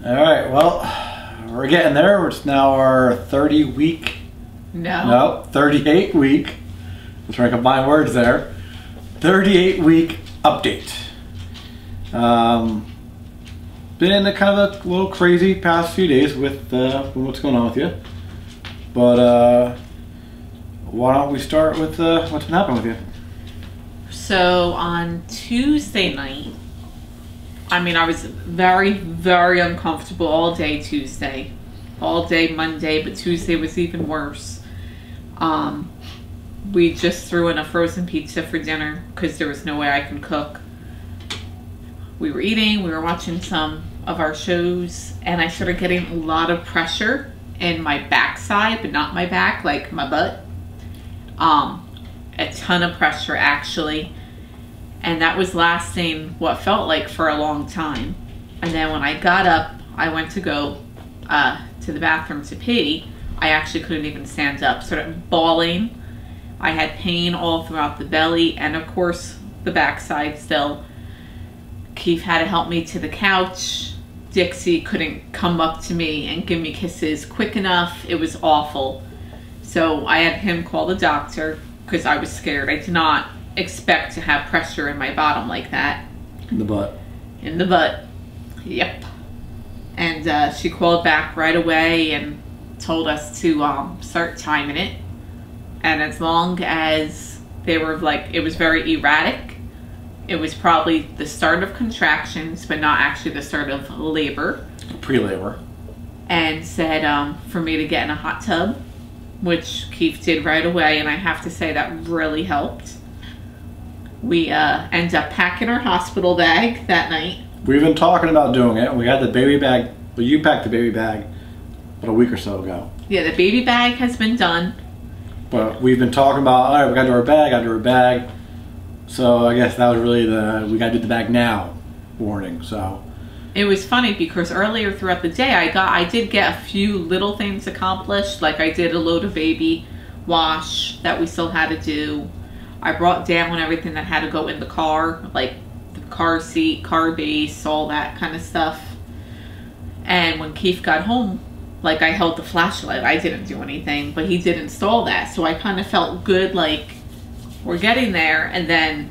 All right, well, we're getting there. It's now our 30-week. No, 38-week. I'm trying to combine words there. 38-week update. Been a kind of a little crazy past few days with what's going on with you. But why don't we start with what's been happening with you? So on Tuesday night, I mean, I was very, very uncomfortable all day Tuesday. All day Monday, but Tuesday was even worse. We just threw in a frozen pizza for dinner because there was no way I can cook. We were eating, we were watching some of our shows, and I started getting a lot of pressure in my backside, but not my back, like my butt. A ton of pressure, actually. And that was lasting what felt like for a long time. And then when I got up, I went to go to the bathroom to pee. I actually couldn't even stand up. Started bawling. I had pain all throughout the belly and, of course, the backside still. Keith had to help me to the couch. Dixie couldn't come up to me and give me kisses quick enough. It was awful. So I had him call the doctor because I was scared. I did not expect to have pressure in my bottom like that. In the butt. In the butt. Yep. And she called back right away and told us to start timing it. And as long as they were like, it was very erratic. It was probably the start of contractions, but not actually the start of labor. Pre-labor. And said for me to get in a hot tub, which Keith did right away, and I have to say that really helped. We ended up packing our hospital bag that night. We've been talking about doing it. We had the baby bag. Well, you packed the baby bag about a week or so ago. Yeah, the baby bag has been done. But we've been talking about, all right, we got to do our bag, So I guess that was really we got to do the bag now warning, so. It was funny because earlier throughout the day, I did get a few little things accomplished. Like I did a load of baby wash that we still had to do. I brought down everything that had to go in the car, like the car seat, car base, all that kind of stuff. And when Keith got home, like I held the flashlight. I didn't do anything, but he did install that. So I kind of felt good, like we're getting there. And then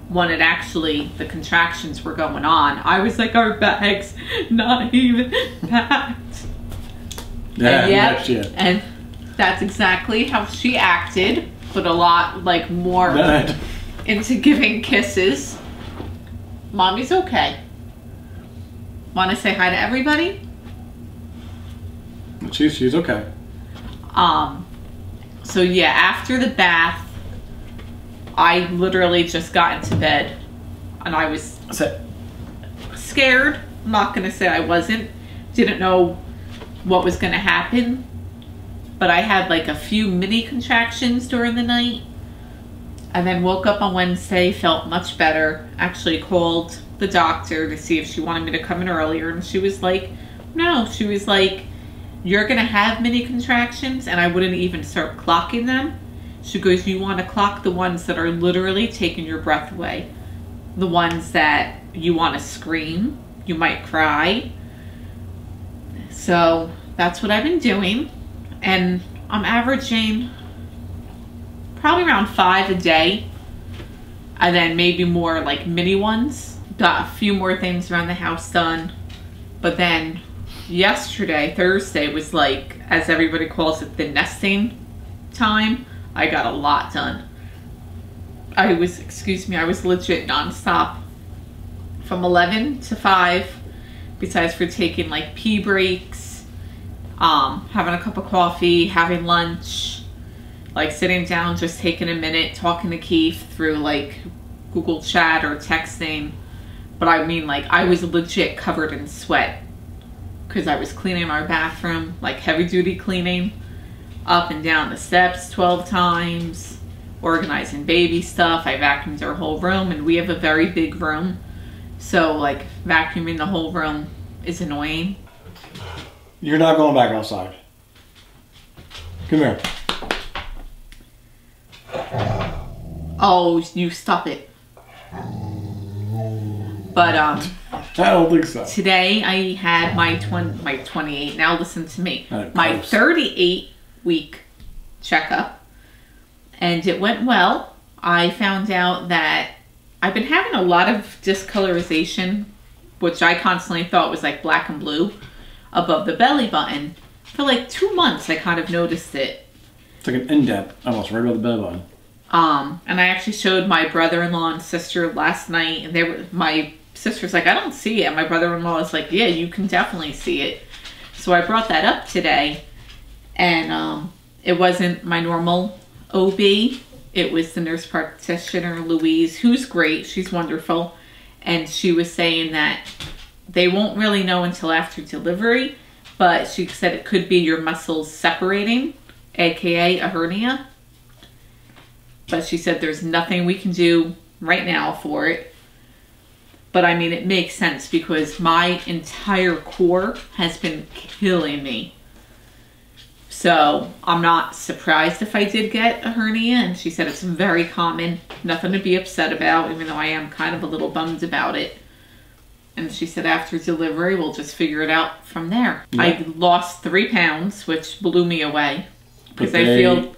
when it actually, the contractions were going on, I was like, our bag's not even packed. Yeah, and that's exactly how she acted, but a lot like more into giving kisses. Mommy's okay. Want to say hi to everybody? She's okay. So yeah, after the bath, I literally just got into bed, and I was scared. I'm not gonna say I wasn't. Didn't know what was gonna happen, but I had like a few mini contractions during the night, and then woke up on Wednesday, felt much better. Actually called the doctor to see if she wanted me to come in earlier, and she was like, no. She was like, you're gonna have mini contractions, and I wouldn't even start clocking them. She goes, you want to clock the ones that are literally taking your breath away. The ones that you want to scream, you might cry. So that's what I've been doing. And I'm averaging probably around 5 a day. And then maybe more like mini ones. Got a few more things around the house done. But then yesterday, Thursday, was like, as everybody calls it, the nesting time. I got a lot done. I was legit nonstop from 11 to 5, besides for taking like pee breaks, having a cup of coffee, having lunch, like sitting down, just taking a minute, talking to Keith through like Google Chat or texting. But I mean, like, I was legit covered in sweat because I was cleaning our bathroom, like heavy duty cleaning. Up and down the steps 12 times, organizing baby stuff. I vacuumed our whole room, and we have a very big room, so like vacuuming the whole room is annoying. You're not going back outside. Come here. Oh, you stop it. But I don't think so. Today I had my 28. Now listen to me. My 38-week checkup, and it went well. I found out that I've been having a lot of discolorization, which I constantly thought was like black and blue, above the belly button. For like 2 months, I kind of noticed it. It's like an indent, almost right above the belly button. And I actually showed my brother-in-law and sister last night, and my sister's like, I don't see it. And my brother-in-law is like, yeah, you can definitely see it. So I brought that up today, and it wasn't my normal OB. It was the nurse practitioner, Louise, who's great. She's wonderful. And she was saying that they won't really know until after delivery, but she said it could be your muscles separating, aka a hernia. But she said there's nothing we can do right now for it. But I mean, it makes sense because my entire core has been killing me. So I'm not surprised if I did get a hernia. And she said it's very common, nothing to be upset about, even though I am kind of a little bummed about it. And she said after delivery, we'll just figure it out from there. Yeah. I lost 3 pounds, which blew me away. Because I feel...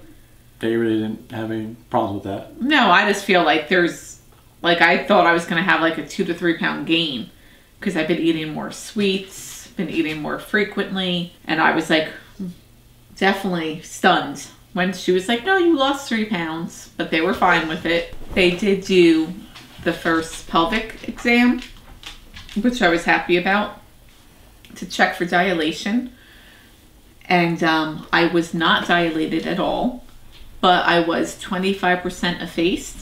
They really didn't have any problems with that. No, I just feel like there's... Like, I thought I was going to have like a 2 to 3 pound gain. Because I've been eating more sweets, been eating more frequently. And I was like, definitely stunned when she was like, no, you lost 3 pounds. But they were fine with it. They did do the first pelvic exam, which I was happy about, to check for dilation. And I was not dilated at all, but I was 25% effaced.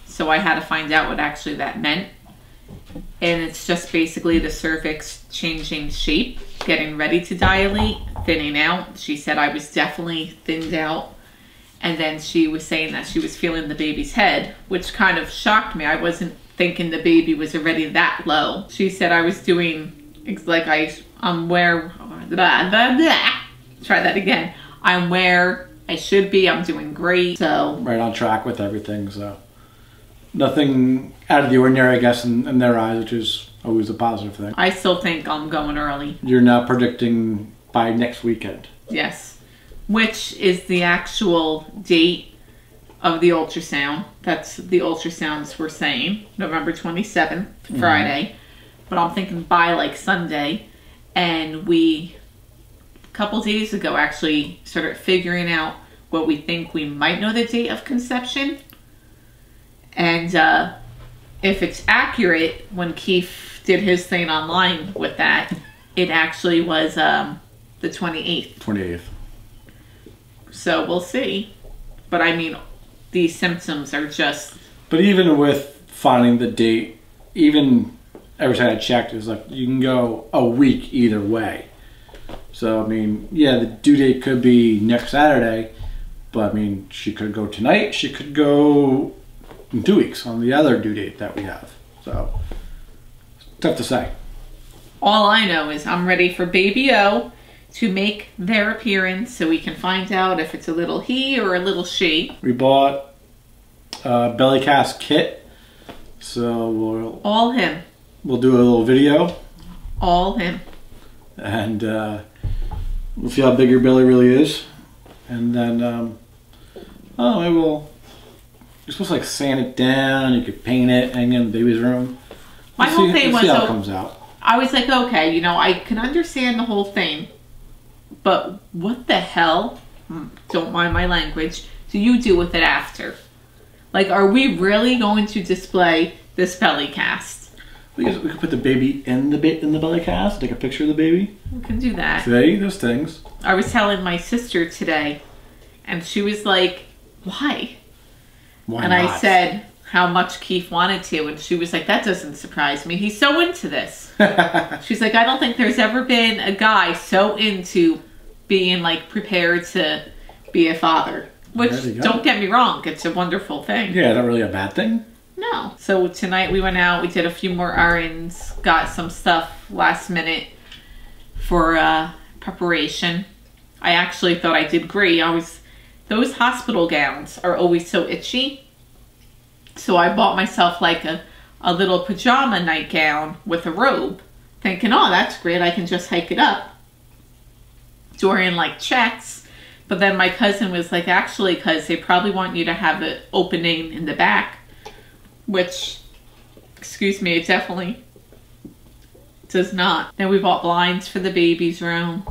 So I had to find out what actually that meant. And it's just basically the cervix changing shape, getting ready to dilate, thinning out. She said I was definitely thinned out. And then she was saying that she was feeling the baby's head, which kind of shocked me. I wasn't thinking the baby was already that low. She said I was doing, like I'm where, try that again. I'm where I should be. I'm doing great. So right on track with everything. So nothing out of the ordinary, I guess, in their eyes, which is always a positive thing. I still think I'm going early. You're now predicting by next weekend. Yes, which is the actual date of the ultrasound. That's the ultrasounds we're saying, November 27th, Friday. But I'm thinking by like Sunday. And we, a couple days ago, actually started figuring out what we think we might know the date of conception. And if it's accurate, when Keith did his thing online with that, it actually was the 28th. 28th. So we'll see. But I mean, these symptoms are just... But even with finding the date, even every time I checked, it was like you can go a week either way. So, I mean, yeah, the due date could be next Saturday, but I mean, she could go tonight, she could go in 2 weeks on the other due date that we have. So, it's tough to say. All I know is I'm ready for Baby O to make their appearance so we can find out if it's a little he or a little she. We bought a belly cast kit, so we'll... All him. We'll do a little video. All him. And we'll see how big your belly really is. And then, maybe we'll... You're supposed to like sand it down, you could paint it, hang it in the baby's room. My whole thing was... see how it comes out. I was like, okay, you know, I can understand the whole thing. But what the hell, don't mind my language, do you do with it after? Like, are we really going to display this belly cast? We could put the baby in the belly cast, take a picture of the baby. We can do that. See, those things. I was telling my sister today, and she was like, why? Why and not? I said how much Keith wanted to, and she was like, that doesn't surprise me. He's so into this. She's like, I don't think there's ever been a guy so into being like prepared to be a father. Which, don't get me wrong, it's a wonderful thing. Yeah, not really a bad thing. No. So tonight we went out, we did a few more errands, got some stuff last minute for preparation. I actually thought I did great. Those hospital gowns are always so itchy. So I bought myself like a a little pajama nightgown with a robe, thinking, oh, that's great, I can just hike it up during like checks. But then my cousin was like, actually, because they probably want you to have an opening in the back, which, excuse me, it definitely does not. Then we bought blinds for the baby's room.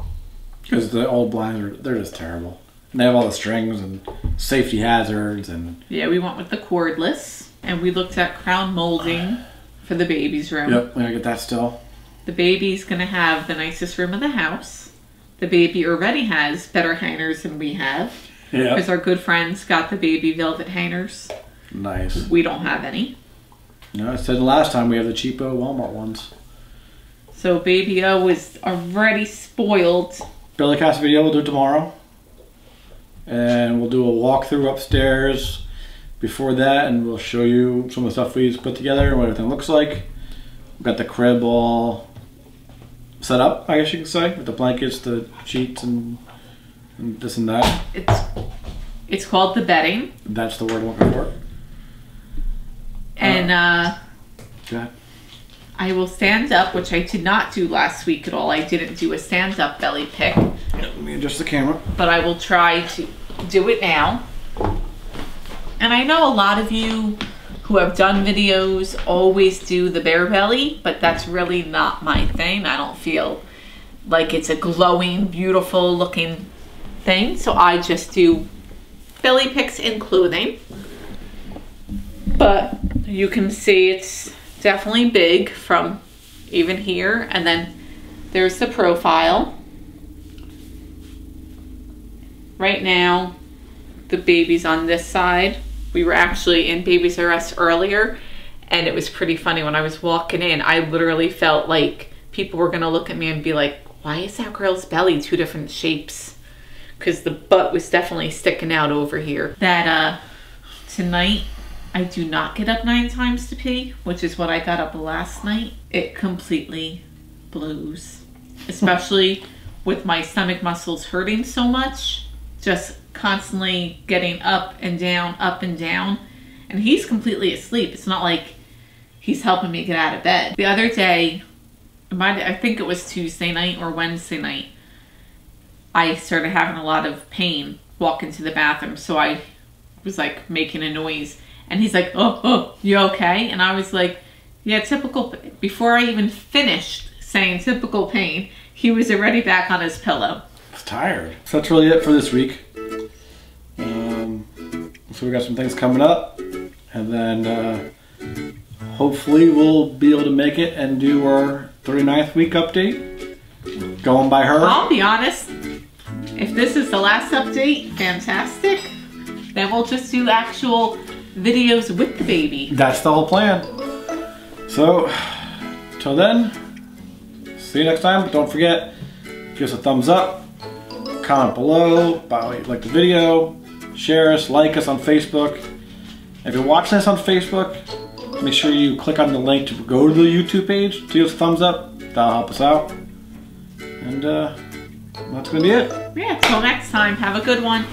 Because the old blinds, they're just terrible. And they have all the strings and safety hazards. And yeah, we went with the cordless. And we looked at crown molding for the baby's room. Yep, we're going to get that still. The baby's going to have the nicest room in the house. The baby already has better hangers than we have. Yeah. Because our good friends got the baby velvet hangers. Nice. We don't have any. No, I said last time we have the cheapo Walmart ones. So Baby O is already spoiled. Belly cast video we'll do tomorrow. And we'll do a walkthrough upstairs before that, and we'll show you some of the stuff we just put together and what everything looks like. We've got the crib all set up, I guess you could say, with the blankets, the sheets, and this and that. It's called the bedding. That's the word I'm looking for. And Okay. I will stand up, which I did not do last week at all. I didn't do a stand-up belly pick. Let me adjust the camera. But I will try to do it now. And I know a lot of you who have done videos always do the bare belly, but that's really not my thing. I don't feel like it's a glowing, beautiful looking thing. So I just do belly picks in clothing. But you can see it's definitely big from even here. And then there's the profile. Right now, the baby's on this side. We were actually in Babies R Us earlier, and it was pretty funny. When I was walking in, I literally felt like people were gonna look at me and be like, why is that girl's belly two different shapes? Because the butt was definitely sticking out over here. That tonight, I do not get up 9 times to pee, which is what I got up last night. It completely blows, especially with my stomach muscles hurting so much. Just constantly getting up and down, and he's completely asleep. It's not like he's helping me get out of bed. The other day, I think it was Tuesday night or Wednesday night, I started having a lot of pain walking to the bathroom, so I was like making a noise, and he's like, oh, you okay? And I was like, yeah, typical. Before I even finished saying typical pain, he was already back on his pillow. I was tired. So that's really it for this week. So we got some things coming up, and then hopefully we'll be able to make it and do our 39th week update. Going by her. I'll be honest, if this is the last update, fantastic. Then we'll just do actual videos with the baby. That's the whole plan. So, till then, see you next time. Don't forget, give us a thumbs up, comment below about what you like the video, share us, like us on Facebook. If you're watching this on Facebook, make sure you click on the link to go to the YouTube page to give us a thumbs up. That'll help us out. And that's gonna be it. Yeah, till next time. Have a good one.